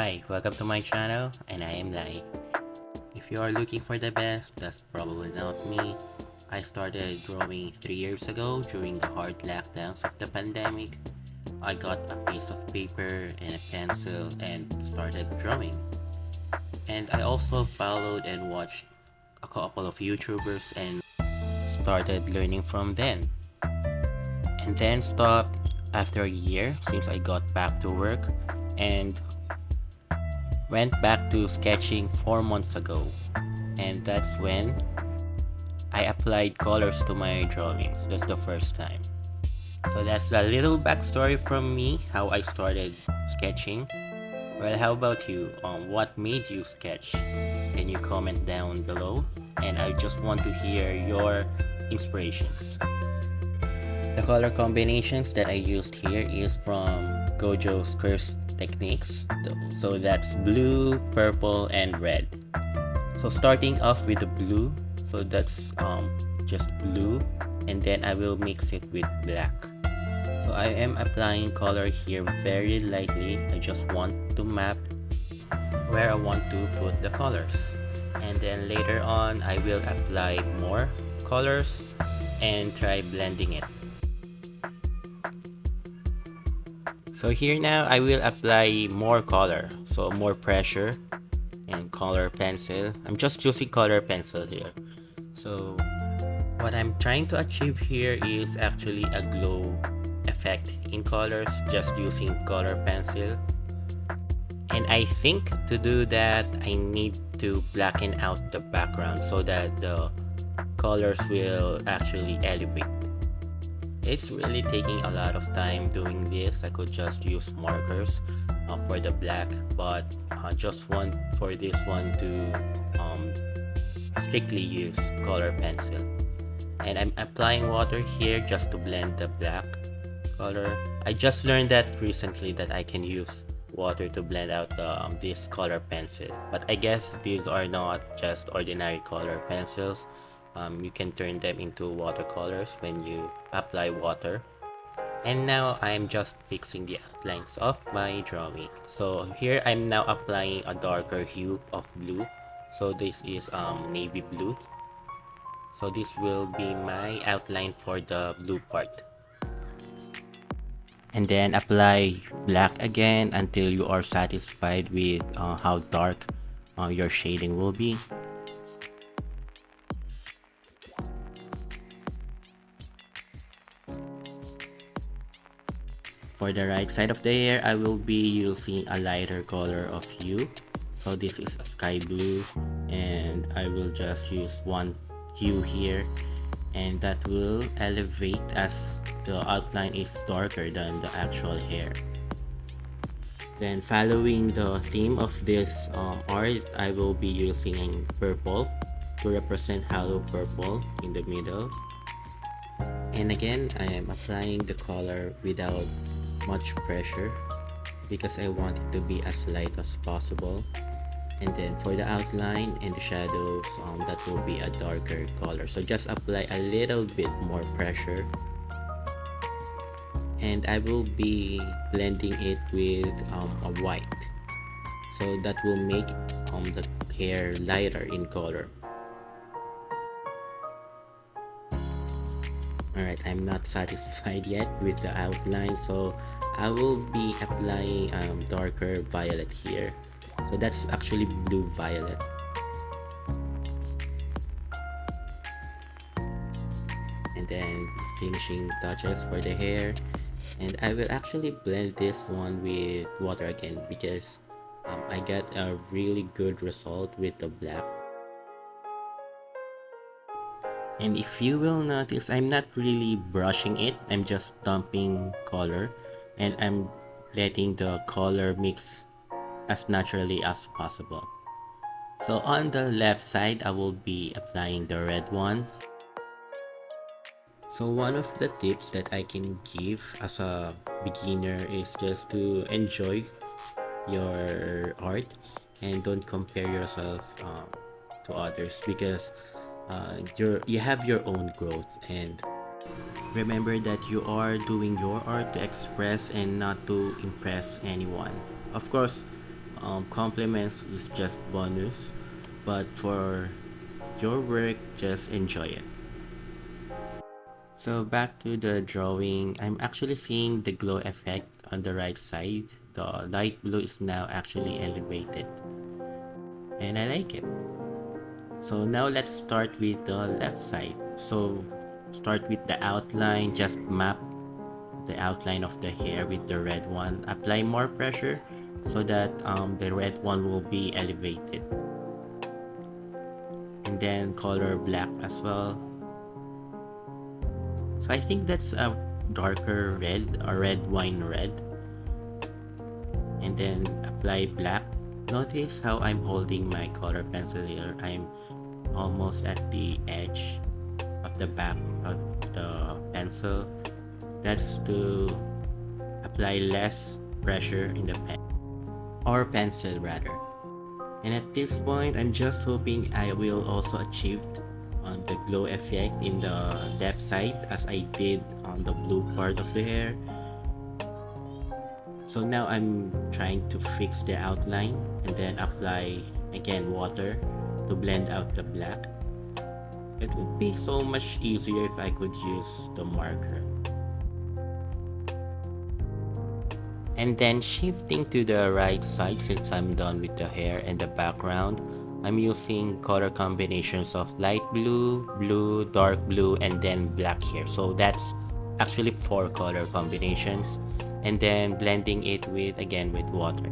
Hi, welcome to my channel, and I am Lai. If you are looking for the best, that's probably not me. I started drawing 3 years ago during the hard lockdowns of the pandemic. I got a piece of paper and a pencil and started drawing. And I also followed and watched a couple of YouTubers and started learning from them. And then stopped after a year since I got back to work and went back to sketching 4 months ago, and that's when I applied colors to my drawings. That's the first time. So that's a little backstory from me, how I started sketching. Well, how about you? What made you sketch? Can you comment down below? And I just want to hear your inspirations. The color combinations that I used here is from Gojo's curse techniques. So that's blue, purple, and red. So starting off with the blue, so that's just blue, and then I will mix it with black. So I am applying color here very lightly. I just want to map where I want to put the colors, and then later on I will apply more colors and try blending it. So here now I will apply more color, so more pressure and color pencil. I'm just using color pencil here. So what I'm trying to achieve here is actually a glow effect in colors just using color pencil. And I think to do that I need to blacken out the background so that the colors will actually elevate. It's really taking a lot of time doing this. I could just use markers for the black, but I just want for this one to strictly use color pencil. And I'm applying water here just to blend the black color. I just learned that recently that I can use water to blend out this color pencil, but I guess these are not just ordinary color pencils. You can turn them into watercolors when you apply water. And now I'm just fixing the outlines of my drawing. So here I'm now applying a darker hue of blue. So this is navy blue. So this will be my outline for the blue part. And then apply black again until you are satisfied with how dark your shading will be. For the right side of the hair, I will be using a lighter color of hue. So this is a sky blue, and I will just use one hue here, and that will elevate as the outline is darker than the actual hair. Then following the theme of this art, I will be using purple to represent Hallow Purple in the middle. And again, I am applying the color without much pressure because I want it to be as light as possible. And then for the outline and the shadows, that will be a darker color. So just apply a little bit more pressure. And I will be blending it with a white. So that will make the hair lighter in color. Alright, I'm not satisfied yet with the outline, so I will be applying darker violet here. So that's actually blue violet. And then finishing touches for the hair. And I will actually blend this one with water again because I got a really good result with the black. And if you will notice, I'm not really brushing it, I'm just dumping color and I'm letting the color mix as naturally as possible. So on the left side, I will be applying the red one. So one of the tips that I can give as a beginner is just to enjoy your art and don't compare yourself to others because you have your own growth, and remember that you are doing your art to express and not to impress anyone. Of course, compliments is just bonus, but for your work, just enjoy it. So back to the drawing, I'm actually seeing the glow effect on the right side. The light blue is now actually elevated, and I like it. So now let's start with the left side. So start with the outline, just map the outline of the hair with the red one. Apply more pressure so that the red one will be elevated. And then color black as well. So I think that's a darker red, a red wine red. And then apply black. Notice how I'm holding my color pencil here. I'm almost at the edge of the back of the pencil. That's to apply less pressure in the pen or pencil rather. And at this point, I'm just hoping I will also achieve the glow effect in the left side as I did on the blue part of the hair. So now I'm trying to fix the outline and then apply again water to blend out the black. It would be so much easier if I could use the marker. And then shifting to the right side, since I'm done with the hair and the background, I'm using color combinations of light blue, blue, dark blue, and then black here. So that's actually 4 color combinations. And then blending it with, again, with water.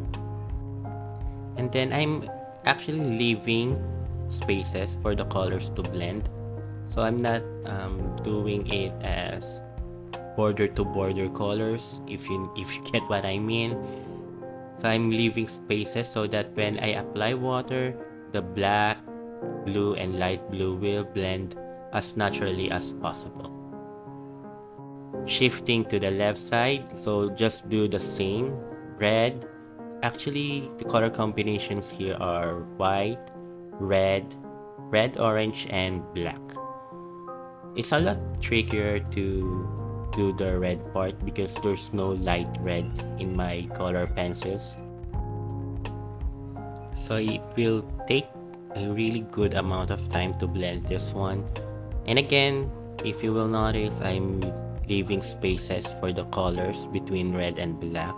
And then I'm actually leaving spaces for the colors to blend. So I'm not doing it as border to border colors, if you get what I mean. So I'm leaving spaces so that when I apply water, the black, blue, and light blue will blend as naturally as possible. Shifting to the left side, so just do the same. Red, actually the color combinations here are white, red, red, orange, and black. It's a lot trickier to do the red part because there's no light red in my color pencils. So it will take a really good amount of time to blend this one. And again, if you will notice, I'm leaving spaces for the colors between red and black.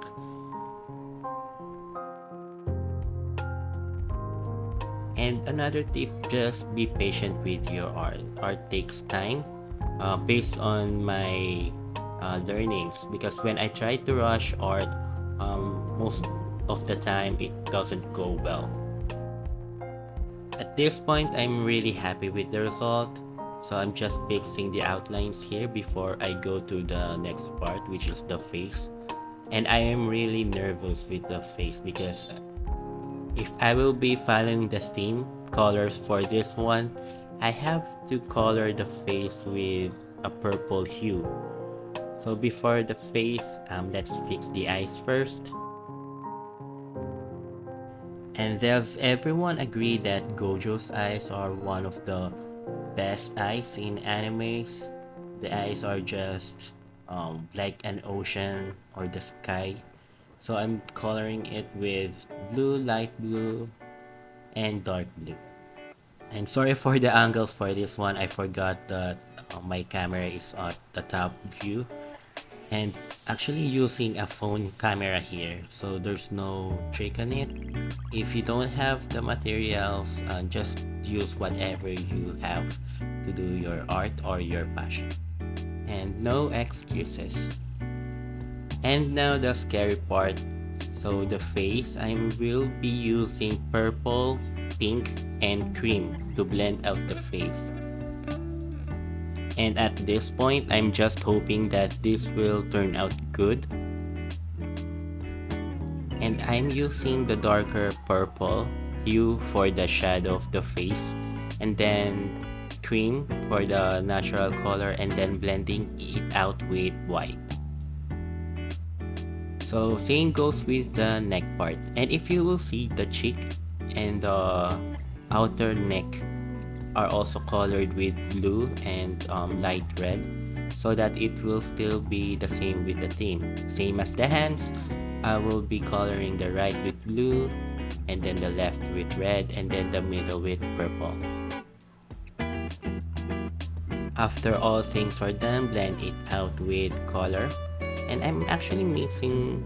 And another tip, just be patient with your art. Art takes time based on my learnings, because when I try to rush art, most of the time it doesn't go well. At this point, I'm really happy with the result. So I'm just fixing the outlines here before I go to the next part, which is the face. And I am really nervous with the face because if I will be following the same colors for this one, I have to color the face with a purple hue. So before the face, let's fix the eyes first. And does everyone agree that Gojo's eyes are one of the best eyes in animes? The eyes are just like an ocean or the sky. So I'm coloring it with blue, light blue, and dark blue. And sorry for the angles for this one. I forgot that my camera is at the top view. And actually using a phone camera here, so there's no trick on it. If you don't have the materials, just use whatever you have to do your art or your passion. And no excuses. And now the scary part. So the face, I will be using purple, pink, and cream to blend out the face. And at this point, I'm just hoping that this will turn out good. And I'm using the darker purple hue for the shadow of the face, and then cream for the natural color, and then blending it out with white. So same goes with the neck part. And if you will see, the cheek and the outer neck are also colored with blue and light red, so that it will still be the same with the theme. Same as the hands, I will be coloring the right with blue, and then the left with red, and then the middle with purple. After all things are done, blend it out with color. And I'm actually mixing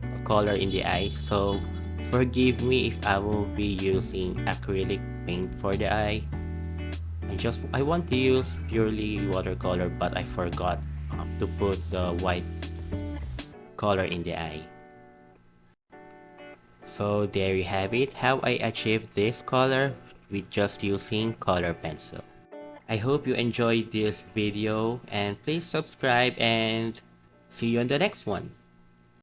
a color in the eye, so forgive me if I will be using acrylic paint for the eye. I want to use purely watercolor, but I forgot to put the white color in the eye. So there you have it, how I achieved this color with just using color pencil. I hope you enjoyed this video, and please subscribe and see you on the next one.